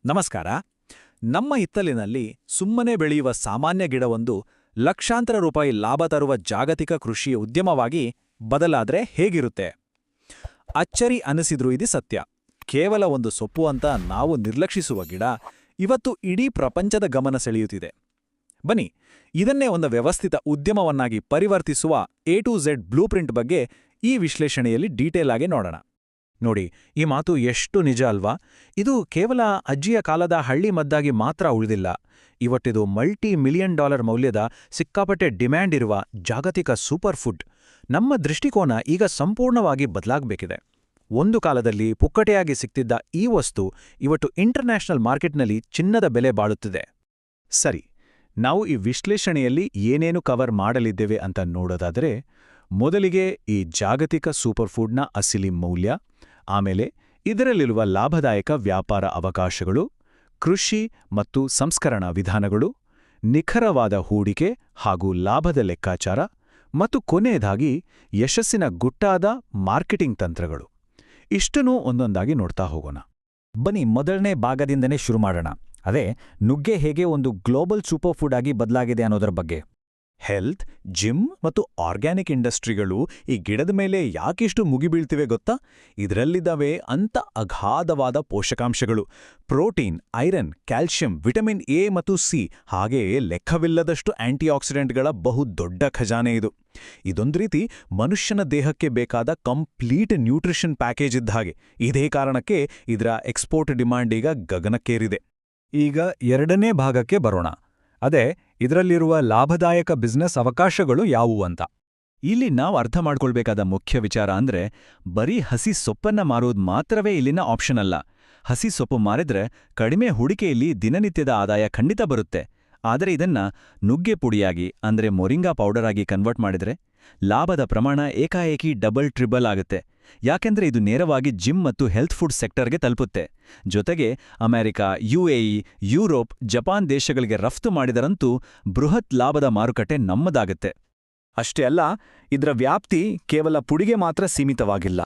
ನಮಸ್ಕಾರ. ನಮ್ಮ ಹಿತ್ತಲಿನಲ್ಲಿ ಸುಮ್ಮನೆ ಬೆಳೆಯುವ ಸಾಮಾನ್ಯ ಗಿಡವೊಂದು ಲಕ್ಷಾಂತರ ರೂಪಾಯಿ ಲಾಭ ತರುವ ಜಾಗತಿಕ ಕೃಷಿ ಉದ್ಯಮವಾಗಿ ಬದಲಾದ್ರೆ ಹೇಗಿರುತ್ತೆ? ಅಚ್ಚರಿ ಅನಿಸಿದ್ರೂ ಇದು ಸತ್ಯ. ಕೇವಲ ಒಂದು ಸೊಪ್ಪು ಅಂತ ನಾವು ನಿರ್ಲಕ್ಷಿಸುವ ಗಿಡ ಇವತ್ತು ಇಡೀ ಪ್ರಪಂಚದ ಗಮನ ಸೆಳೆಯುತ್ತಿದೆ. ಬನ್ನಿ, ಇದನ್ನೇ ಒಂದು ವ್ಯವಸ್ಥಿತ ಉದ್ಯಮವನ್ನಾಗಿ ಪರಿವರ್ತಿಸುವ ಎ ಟು ಝೆಡ್ ಬ್ಲೂಪ್ರಿಂಟ್ ಬಗ್ಗೆ ಈ ವಿಶ್ಲೇಷಣೆಯಲ್ಲಿ ಡೀಟೇಲ್ ಆಗಿ ನೋಡೋಣ. ನೋಡಿ, ಈ ಮಾತು ಎಷ್ಟು ನಿಜ ಅಲ್ವಾ? ಇದು ಕೇವಲ ಅಜ್ಜಿಯ ಕಾಲದ ಹಳ್ಳಿ ಮದ್ದಾಗಿ ಮಾತ್ರ ಉಳಿದಿಲ್ಲ. ಇವತ್ತಿದು $multi-million ಮೌಲ್ಯದ ಸಿಕ್ಕಾಪಟ್ಟೆ ಡಿಮ್ಯಾಂಡ್ ಇರುವ ಜಾಗತಿಕ ಸೂಪರ್ ಫುಡ್. ನಮ್ಮ ದೃಷ್ಟಿಕೋನ ಈಗ ಸಂಪೂರ್ಣವಾಗಿ ಬದಲಾಗಬೇಕಿದೆ. ಒಂದು ಕಾಲದಲ್ಲಿ ಪುಕ್ಕಟೆಯಾಗಿ ಸಿಗ್ತಿದ್ದ ಈ ವಸ್ತು ಇವತ್ತು ಇಂಟರ್ನ್ಯಾಷನಲ್ ಮಾರ್ಕೆಟ್ನಲ್ಲಿ ಚಿನ್ನದ ಬೆಲೆ ಬಾಳುತ್ತಿದೆ. ಸರಿ, ನಾವು ಈ ವಿಶ್ಲೇಷಣೆಯಲ್ಲಿ ಏನೇನು ಕವರ್ ಮಾಡಲಿದ್ದೇವೆ ಅಂತ ನೋಡೋದಾದರೆ, ಮೊದಲಿಗೆ ಈ ಜಾಗತಿಕ ಸೂಪರ್ ಫುಡ್ನ ಅಸಲಿ ಮೌಲ್ಯ, ಆಮೇಲೆ ಇದರಲ್ಲಿರುವ ಲಾಭದಾಯಕ ವ್ಯಾಪಾರ ಅವಕಾಶಗಳು, ಕೃಷಿ ಮತ್ತು ಸಂಸ್ಕರಣಾ ವಿಧಾನಗಳು, ನಿಖರವಾದ ಹೂಡಿಕೆ ಹಾಗೂ ಲಾಭದ ಲೆಕ್ಕಾಚಾರ, ಮತ್ತು ಕೊನೆಯದಾಗಿ ಯಶಸ್ಸಿನ ಗುಟ್ಟಾದ ಮಾರ್ಕೆಟಿಂಗ್ ತಂತ್ರಗಳು. ಇಷ್ಟನ್ನೂ ಒಂದೊಂದಾಗಿ ನೋಡ್ತಾ ಹೋಗೋಣ. ಬನ್ನಿ, ಮೊದಲನೇ ಭಾಗದಿಂದನೇ ಶುರು ಮಾಡೋಣ. ಅದೇ ನುಗ್ಗೆ ಹೇಗೆ ಒಂದು ಗ್ಲೋಬಲ್ ಸೂಪರ್ ಫುಡ್ ಆಗಿ ಬದಲಾಗಿದೆ ಅನ್ನೋದರ ಬಗ್ಗೆ. ಹೆಲ್ತ್, ಜಿಮ್ ಮತ್ತು ಆರ್ಗ್ಯಾನಿಕ್ ಇಂಡಸ್ಟ್ರಿಗಳು ಈ ಗಿಡದ ಮೇಲೆ ಯಾಕಿಷ್ಟು ಮುಗಿಬೀಳ್ತಿವೆ ಗೊತ್ತಾ? ಇದರಲ್ಲಿದ್ದಾವೆ ಅಂತ ಅಗಾಧವಾದ ಪೋಷಕಾಂಶಗಳು. Protein, iron, calcium, vitamin A ಮತ್ತು ಸಿ, ಹಾಗೆಯೇ ಲೆಕ್ಕವಿಲ್ಲದಷ್ಟು ಆಂಟಿಆಕ್ಸಿಡೆಂಟ್ಗಳ ಬಹುದೊಡ್ಡ ಖಜಾನೆ ಇದು. ಇದೊಂದು ರೀತಿ ಮನುಷ್ಯನ ದೇಹಕ್ಕೆ ಬೇಕಾದ ಕಂಪ್ಲೀಟ್ ನ್ಯೂಟ್ರಿಷನ್ ಪ್ಯಾಕೇಜ್ ಇದ್ದ ಹಾಗೆ. ಇದೇ ಕಾರಣಕ್ಕೆ ಇದರ ಎಕ್ಸ್ಪೋರ್ಟ್ ಡಿಮಾಂಡ್ ಈಗ ಗಗನಕ್ಕೇರಿದೆ. ಈಗ ಎರಡನೇ ಭಾಗಕ್ಕೆ ಬರೋಣ. ಅದೇ ಇದರಲ್ಲಿರುವ ಲಾಭದಾಯಕ ಬಿಸ್ನೆಸ್ ಅವಕಾಶಗಳು ಯಾವುವು ಅಂತ. ಇಲ್ಲಿ ನಾವು ಅರ್ಥ ಮಾಡ್ಕೊಳ್ಬೇಕಾದ ಮುಖ್ಯ ವಿಚಾರ ಅಂದ್ರೆ, ಬರೀ ಹಸಿ ಸೊಪ್ಪನ್ನ ಮಾರೋದು ಮಾತ್ರವೇ ಇಲ್ಲಿನ ಆಪ್ಷನ್ ಅಲ್ಲ. ಹಸಿ ಸೊಪ್ಪು ಮಾರಿದ್ರೆ ಕಡಿಮೆ ಹೂಡಿಕೆಯಲ್ಲಿ ದಿನನಿತ್ಯದ ಆದಾಯ ಖಂಡಿತ ಬರುತ್ತೆ. ಆದರೆ ಇದನ್ನ ನುಗ್ಗೆ ಪುಡಿಯಾಗಿ ಅಂದ್ರೆ ಮೊರಿಂಗಾ ಪೌಡರ್ ಆಗಿ ಕನ್ವರ್ಟ್ ಮಾಡಿದ್ರೆ ಲಾಭದ ಪ್ರಮಾಣ ಏಕಾಏಕಿ ಡಬಲ್ ಟ್ರಿಬಲ್ ಆಗುತ್ತೆ. ಯಾಕೆಂದ್ರೆ ಇದು ನೇರವಾಗಿ ಜಿಮ್ ಮತ್ತು ಹೆಲ್ತ್ ಫುಡ್ ಸೆಕ್ಟರ್ಗೆ ತಲುಪುತ್ತೆ. ಜೊತೆಗೆ ಅಮೆರಿಕ, UAE, ಯುರೋಪ್, ಜಪಾನ್ ದೇಶಗಳಿಗೆ ರಫ್ತು ಮಾಡಿದರಂತೂ ಬೃಹತ್ ಲಾಭದ ಮಾರುಕಟ್ಟೆ ನಮ್ಮದಾಗುತ್ತೆ. ಅಷ್ಟೇ ಅಲ್ಲ, ಇದರ ವ್ಯಾಪ್ತಿ ಕೇವಲ ಪುಡಿಗೆ ಮಾತ್ರ ಸೀಮಿತವಾಗಿಲ್ಲ.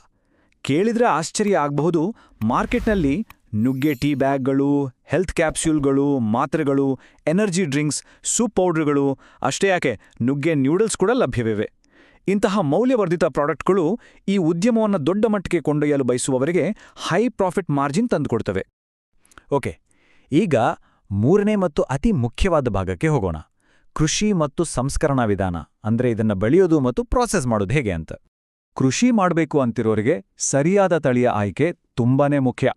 ಕೇಳಿದ್ರೆ ಆಶ್ಚರ್ಯ ಆಗಬಹುದು, ಮಾರ್ಕೆಟ್ನಲ್ಲಿ ನುಗ್ಗೆ ಟೀ ಬ್ಯಾಗ್ಗಳು, ಹೆಲ್ತ್ ಕ್ಯಾಪ್ಸ್ಯೂಲ್ಗಳು, ಮಾತ್ರೆಗಳು, ಎನರ್ಜಿ ಡ್ರಿಂಕ್ಸ್, ಸೂಪ್ ಪೌಡರ್ಗಳು, ಅಷ್ಟೇ ಯಾಕೆ ನುಗ್ಗೆ ನ್ಯೂಡಲ್ಸ್ ಕೂಡ ಲಭ್ಯವಿವೆ. ಇಂತಹ ಮೌಲ್ಯವರ್ಧಿತ ಪ್ರಾಡಕ್ಟ್ಗಳು ಈ ಉದ್ಯಮವನ್ನು ದೊಡ್ಡ ಮಟ್ಟಿಗೆ ಕೊಂಡೊಯ್ಯಲು ಬಯಸುವವರಿಗೆ ಹೈ ಪ್ರಾಫಿಟ್ ಮಾರ್ಜಿನ್ ತಂದುಕೊಡ್ತವೆ. ಓಕೆ, ಈಗ ಮೂರನೇ ಮತ್ತು ಅತಿ ಮುಖ್ಯವಾದ ಭಾಗಕ್ಕೆ ಹೋಗೋಣ. ಕೃಷಿ ಮತ್ತು ಸಂಸ್ಕರಣಾ ವಿಧಾನ, ಅಂದ್ರೆ ಇದನ್ನ ಬೆಳೆಯೋದು ಮತ್ತು ಪ್ರಾಸೆಸ್ ಮಾಡೋದು ಹೇಗೆ ಅಂತ. ಕೃಷಿ ಮಾಡಬೇಕು ಅಂತಿರೋರಿಗೆ ಸರಿಯಾದ ತಳಿಯ ಆಯ್ಕೆ ತುಂಬಾನೇ ಮುಖ್ಯ.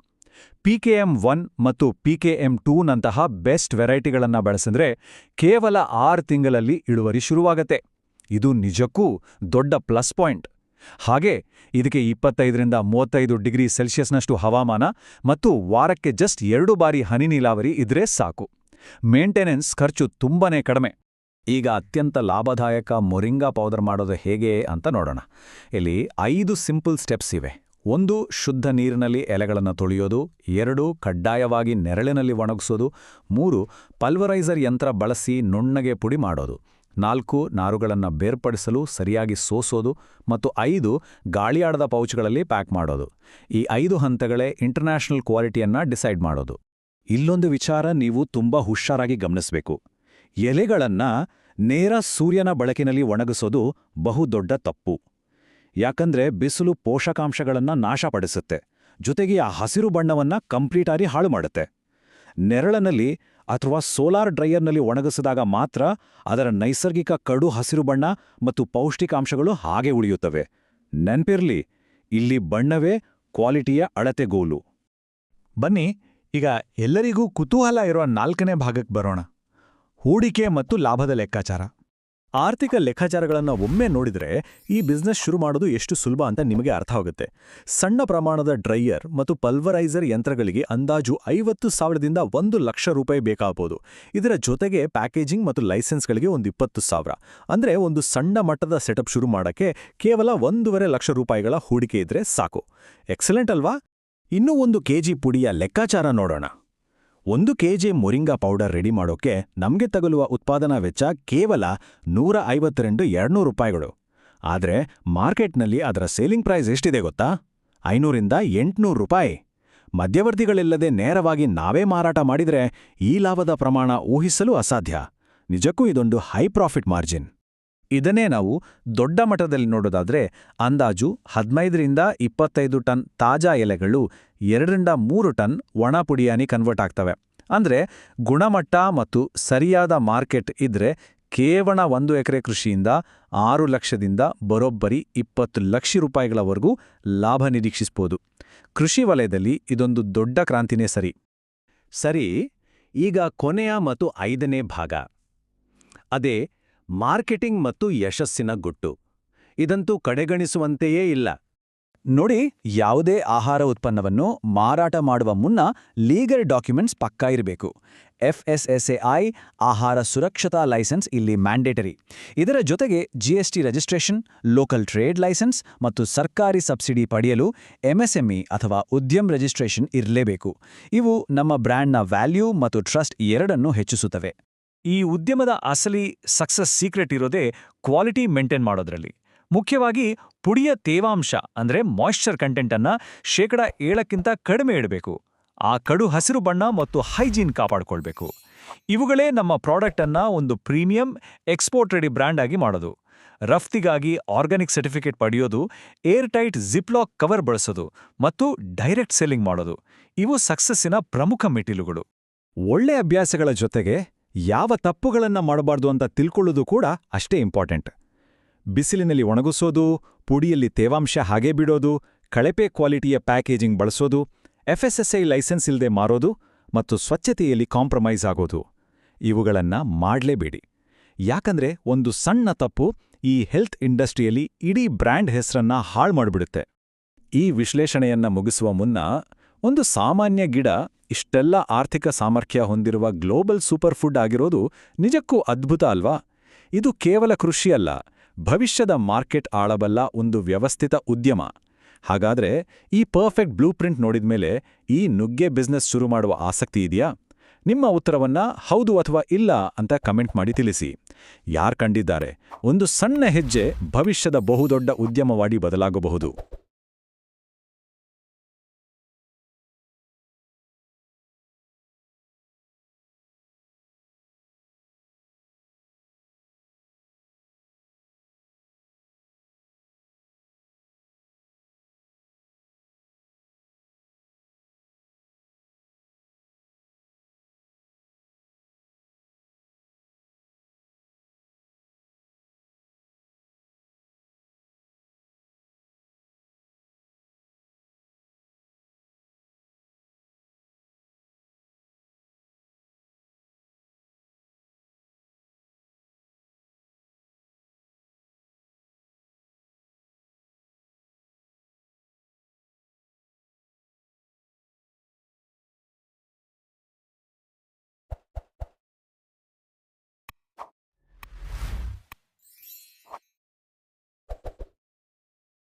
PKM1 ಮತ್ತು PKM2 ನಂತಹ ಬೆಸ್ಟ್ ವೆರೈಟಿಗಳನ್ನ ಬಳಸಿದ್ರೆ ಕೇವಲ 6 ತಿಂಗಳಲ್ಲಿ ಇಳುವರಿ ಶುರುವಾಗತ್ತೆ. ಇದು ನಿಜಕ್ಕೂ ದೊಡ್ಡ ಪ್ಲಸ್ ಪಾಯಿಂಟ್. ಹಾಗೆ ಇದಕ್ಕೆ 25-35 ಡಿಗ್ರಿ ಸೆಲ್ಸಿಯಸ್ನಷ್ಟು ಹವಾಮಾನ ಮತ್ತು ವಾರಕ್ಕೆ ಜಸ್ಟ್ 2 ಬಾರಿ ಹನಿ ನೀರಾವರಿ ಇದ್ರೆ ಸಾಕು. ಮೇಂಟೆನೆನ್ಸ್ ಖರ್ಚು ತುಂಬಾನೇ ಕಡಿಮೆ. ಈಗ ಅತ್ಯಂತ ಲಾಭದಾಯಕ ಮೊರಿಂಗಾ ಪೌಡರ್ ಮಾಡೋದು ಹೇಗೆ ಅಂತ ನೋಡೋಣ. ಇಲ್ಲಿ 5 ಸಿಂಪಲ್ ಸ್ಟೆಪ್ಸ್ ಇವೆ. 1. ಶುದ್ಧ ನೀರಿನಲ್ಲಿ ಎಲೆಗಳನ್ನು ತೊಳೆಯೋದು. 2. ಕಡ್ಡಾಯವಾಗಿ ನೆರಳಿನಲ್ಲಿ ಒಣಗಿಸೋದು. 3. ಪಲ್ವರೈಸರ್ ಯಂತ್ರ ಬಳಸಿ ನುಣ್ಣಗೆ ಪುಡಿ ಮಾಡೋದು. 4. ನಾರುಗಳನ್ನು ಬೇರ್ಪಡಿಸಲು ಸರಿಯಾಗಿ ಸೋಸೋದು. ಮತ್ತು 5. ಗಾಳಿಯಾಡದ ಪೌಚ್ಗಳಲ್ಲಿ ಪ್ಯಾಕ್ ಮಾಡೋದು. ಈ 5 ಹಂತಗಳೇ ಇಂಟರ್ನ್ಯಾಷನಲ್ ಕ್ವಾಲಿಟಿಯನ್ನ ಡಿಸೈಡ್ ಮಾಡೋದು. ಇಲ್ಲೊಂದು ವಿಚಾರ ನೀವು ತುಂಬಾ ಹುಷಾರಾಗಿ ಗಮನಿಸಬೇಕು. ಎಲೆಗಳನ್ನ ನೇರ ಸೂರ್ಯನ ಬೆಳಕಿನಲ್ಲಿ ಒಣಗಿಸೋದು ಬಹುದೊಡ್ಡ ತಪ್ಪು. ಯಾಕಂದ್ರೆ ಬಿಸಿಲು ಪೋಷಕಾಂಶಗಳನ್ನ ನಾಶಪಡಿಸುತ್ತೆ, ಜೊತೆಗೆ ಆ ಹಸಿರು ಬಣ್ಣವನ್ನ ಕಂಪ್ಲೀಟಾಗಿ ಹಾಳು ಮಾಡುತ್ತೆ. ನೆರಳಿನಲ್ಲಿ ಅಥವಾ ಸೋಲಾರ್ ಡ್ರೈಯರ್ನಲ್ಲಿ ಒಣಗಿಸಿದಾಗ ಮಾತ್ರ ಅದರ ನೈಸರ್ಗಿಕ ಕಡು ಹಸಿರು ಬಣ್ಣ ಮತ್ತು ಪೌಷ್ಟಿಕಾಂಶಗಳು ಹಾಗೆ ಉಳಿಯುತ್ತವೆ. ನೆನ್ಪಿರ್ಲಿ, ಇಲ್ಲಿ ಬಣ್ಣವೇ ಕ್ವಾಲಿಟಿಯ ಅಳತೆಗೋಲು. ಬನ್ನಿ, ಈಗ ಎಲ್ಲರಿಗೂ ಕುತೂಹಲ ಇರುವ 4ನೇ ಭಾಗಕ್ಕೆ ಬರೋಣ. ಹೂಡಿಕೆ ಮತ್ತು ಲಾಭದ ಲೆಕ್ಕಾಚಾರ. ಆರ್ಥಿಕ ಲೆಕ್ಕಾಚಾರಗಳನ್ನು ಒಮ್ಮೆ ನೋಡಿದರೆ ಈ ಬಿಸ್ನೆಸ್ ಶುರು ಮಾಡೋದು ಎಷ್ಟು ಸುಲಭ ಅಂತ ನಿಮಗೆ ಅರ್ಥವಾಗುತ್ತೆ. ಸಣ್ಣ ಪ್ರಮಾಣದ ಡ್ರೈಯರ್ ಮತ್ತು ಪಲ್ವರೈಸರ್ ಯಂತ್ರಗಳಿಗೆ ಅಂದಾಜು 50,000ದಿಂದ 1,00,000 ರೂಪಾಯಿ ಬೇಕಾಗಬಹುದು. ಇದರ ಜೊತೆಗೆ ಪ್ಯಾಕೇಜಿಂಗ್ ಮತ್ತು ಲೈಸೆನ್ಸ್ಗಳಿಗೆ ಒಂದು 20,000. ಅಂದ್ರೆ ಒಂದು ಸಣ್ಣ ಮಟ್ಟದ ಸೆಟಪ್ ಶುರು ಮಾಡೋಕ್ಕೆ ಕೇವಲ 1,50,000 ರೂಪಾಯಿಗಳ ಹೂಡಿಕೆ ಇದ್ರೆ ಸಾಕು. ಎಕ್ಸಲೆಂಟ್ ಅಲ್ವಾ? ಇನ್ನೂ 1 ಕೆಜಿ ಪುಡಿಯ ಲೆಕ್ಕಾಚಾರ ನೋಡೋಣ. 1 ಕೆಜಿ ಮೊರಿಂಗಾ ಪೌಡರ್ ರೆಡಿ ಮಾಡೋಕೆ ನಮಗೆ ತಗಲುವ ಉತ್ಪಾದನಾ ವೆಚ್ಚ ಕೇವಲ 150-200 ರೂಪಾಯಿಗಳು. ಆದರೆ ಮಾರ್ಕೆಟ್ನಲ್ಲಿ ಅದರ ಸೇಲಿಂಗ್ ಪ್ರೈಸ್ ಎಷ್ಟಿದೆ ಗೊತ್ತಾ? 500-800 ರೂಪಾಯಿ. ಮಧ್ಯವರ್ತಿಗಳಿಲ್ಲದೆ ನೇರವಾಗಿ ನಾವೇ ಮಾರಾಟ ಮಾಡಿದ್ರೆ ಈ ಲಾಭದ ಪ್ರಮಾಣ ಊಹಿಸಲು ಅಸಾಧ್ಯ. ನಿಜಕ್ಕೂ ಇದೊಂದು ಹೈ ಪ್ರಾಫಿಟ್ ಮಾರ್ಜಿನ್. ಇದನ್ನೇ ನಾವು ದೊಡ್ಡ ಮಟ್ಟದಲ್ಲಿ ನೋಡೋದಾದ್ರೆ ಅಂದಾಜು 15-25 ಟನ್ ತಾಜಾ ಎಲೆಗಳು 2-3 ಟನ್ ಒಣ ಪುಡಿಯಾನಿ ಕನ್ವರ್ಟ್ ಆಗ್ತವೆ. ಅಂದ್ರೆ ಗುಣಮಟ್ಟ ಮತ್ತು ಸರಿಯಾದ ಮಾರ್ಕೆಟ್ ಇದ್ರೆ ಕೇವಲ 1 ಎಕರೆ ಕೃಷಿಯಿಂದ 6 ಲಕ್ಷದಿಂದ ಬರೋಬ್ಬರಿ 20 ಲಕ್ಷ ರೂಪಾಯಿಗಳವರೆಗೂ ಲಾಭ ನಿರೀಕ್ಷಿಸಬಹುದು. ಕೃಷಿ ವಲಯದಲ್ಲಿ ಇದೊಂದು ದೊಡ್ಡ ಕ್ರಾಂತಿನೇ ಸರಿ. ಈಗ ಕೊನೆಯ ಮತ್ತು 5ನೇ ಭಾಗ, ಅದೇ ಮಾರ್ಕೆಟಿಂಗ್ ಮತ್ತು ಯಶಸ್ಸಿನ ಗುಟ್ಟು. ಇದಂತೂ ಕಡೆಗಣಿಸುವಂತೆಯೇ ಇಲ್ಲ. ನೋಡಿ, ಯಾವುದೇ ಆಹಾರ ಉತ್ಪನ್ನವನ್ನು ಮಾರಾಟ ಮಾಡುವ ಮುನ್ನ ಲೀಗಲ್ ಡಾಕ್ಯುಮೆಂಟ್ಸ್ ಪಕ್ಕಾ ಇರಬೇಕು. FSSAI ಆಹಾರ ಸುರಕ್ಷತಾ ಲೈಸೆನ್ಸ್ ಇಲ್ಲಿ ಮ್ಯಾಂಡೇಟರಿ. ಇದರ ಜೊತೆಗೆ GST registration, local trade licence ಮತ್ತು ಸರ್ಕಾರಿ ಸಬ್ಸಿಡಿ ಪಡೆಯಲು MSME ಅಥವಾ ಉದ್ಯಮ್ ರಿಜಿಸ್ಟ್ರೇಷನ್ ಇರಲೇಬೇಕು. ಇವು ನಮ್ಮ ಬ್ರ್ಯಾಂಡ್ನ ವ್ಯಾಲ್ಯೂ ಮತ್ತು ಟ್ರಸ್ಟ್ ಎರಡನ್ನೂ ಹೆಚ್ಚಿಸುತ್ತವೆ. ಈ ಉದ್ಯಮದ ಅಸಲಿ ಸಕ್ಸಸ್ ಸೀಕ್ರೆಟ್ ಇರೋದೇ ಕ್ವಾಲಿಟಿ ಮೇಂಟೈನ್ ಮಾಡೋದ್ರಲ್ಲಿ. ಮುಖ್ಯವಾಗಿ ಪುಡಿಯ ತೇವಾಂಶ ಅಂದ್ರೆ ಮಾಯ್ಶ್ಚರ್ ಕಂಟೆಂಟನ್ನು 7% ಕಡಿಮೆ ಇಡಬೇಕು. ಆ ಕಡು ಹಸಿರು ಬಣ್ಣ ಮತ್ತು ಹೈಜೀನ್ ಕಾಪಾಡಿಕೊಳ್ಬೇಕು. ಇವುಗಳೇ ನಮ್ಮ ಪ್ರಾಡಕ್ಟನ್ನು ಒಂದು ಪ್ರೀಮಿಯಂ ಎಕ್ಸ್ಪೋರ್ಟ್ ರೆಡಿ ಬ್ರ್ಯಾಂಡ್ ಆಗಿ ಮಾಡೋದು. ರಫ್ತಿಗಾಗಿ ಆರ್ಗಾನಿಕ್ ಸರ್ಟಿಫಿಕೇಟ್ ಪಡೆಯೋದು, ಏರ್ ಟೈಟ್ ಜಿಪ್ಲಾಕ್ ಕವರ್ ಬಳಸೋದು ಮತ್ತು ಡೈರೆಕ್ಟ್ ಸೆಲ್ಲಿಂಗ್ ಮಾಡೋದು ಇವು ಸಕ್ಸಸ್ಸಿನ ಪ್ರಮುಖ ಮೆಟ್ಟಿಲುಗಳು. ಒಳ್ಳೆ ಅಭ್ಯಾಸಗಳ ಜೊತೆಗೆ ಯಾವ ತಪ್ಪುಗಳನ್ನ ಮಾಡಬಾರ್ದು ಅಂತ ತಿಳ್ಕೊಳ್ಳೋದು ಕೂಡ ಅಷ್ಟೇ ಇಂಪಾರ್ಟೆಂಟ್. ಬಿಸಿಲಿನಲ್ಲಿ ಒಣಗಿಸೋದು, ಪುಡಿಯಲ್ಲಿ ತೇವಾಂಶ ಹಾಗೇ ಬಿಡೋದು, ಕಳಪೆ ಕ್ವಾಲಿಟಿಯ ಪ್ಯಾಕೇಜಿಂಗ್ ಬಳಸೋದು, FSSAI ಲೈಸೆನ್ಸ್ ಇಲ್ಲದೆ ಮಾರೋದು ಮತ್ತು ಸ್ವಚ್ಛತೆಯಲ್ಲಿ ಕಾಂಪ್ರಮೈಸ್ ಆಗೋದು ಇವುಗಳನ್ನ ಮಾಡಲೇಬೇಡಿ. ಯಾಕಂದ್ರೆ ಒಂದು ಸಣ್ಣ ತಪ್ಪು ಈ ಹೆಲ್ತ್ ಇಂಡಸ್ಟ್ರಿಯಲ್ಲಿ ಇಡೀ ಬ್ರ್ಯಾಂಡ್ ಹೆಸರನ್ನ ಹಾಳು ಮಾಡಿಬಿಡುತ್ತೆ. ಈ ವಿಶ್ಲೇಷಣೆಯನ್ನ ಮುಗಿಸುವ ಮುನ್ನ, ಒಂದು ಸಾಮಾನ್ಯ ಗಿಡ ಇಷ್ಟೆಲ್ಲ ಆರ್ಥಿಕ ಸಾಮರ್ಥ್ಯ ಹೊಂದಿರುವ ಗ್ಲೋಬಲ್ ಸೂಪರ್ ಫುಡ್ ಆಗಿರೋದು ನಿಜಕ್ಕೂ ಅದ್ಭುತ ಅಲ್ವಾ? ಇದು ಕೇವಲ ಕೃಷಿಯಲ್ಲ, ಭವಿಷ್ಯದ ಮಾರ್ಕೆಟ್ ಆಳಬಲ್ಲ ಒಂದು ವ್ಯವಸ್ಥಿತ ಉದ್ಯಮ. ಹಾಗಾದ್ರೆ ಈ ಪರ್ಫೆಕ್ಟ್ ಬ್ಲೂ ಪ್ರಿಂಟ್ ನೋಡಿದ್ಮೇಲೆ ಈ ನುಗ್ಗೆ ಬಿಸ್ನೆಸ್ ಶುರು ಮಾಡುವ ಆಸಕ್ತಿ ಇದೆಯಾ? ನಿಮ್ಮ ಉತ್ತರವನ್ನ ಹೌದು ಅಥವಾ ಇಲ್ಲ ಅಂತ ಕಮೆಂಟ್ ಮಾಡಿ ತಿಳಿಸಿ. ಯಾರು ಕಂಡಿದ್ದಾರೆ, ಒಂದು ಸಣ್ಣ ಹೆಜ್ಜೆ ಭವಿಷ್ಯದ ಬಹುದೊಡ್ಡ ಉದ್ಯಮವಾಗಿ ಬದಲಾಗಬಹುದು.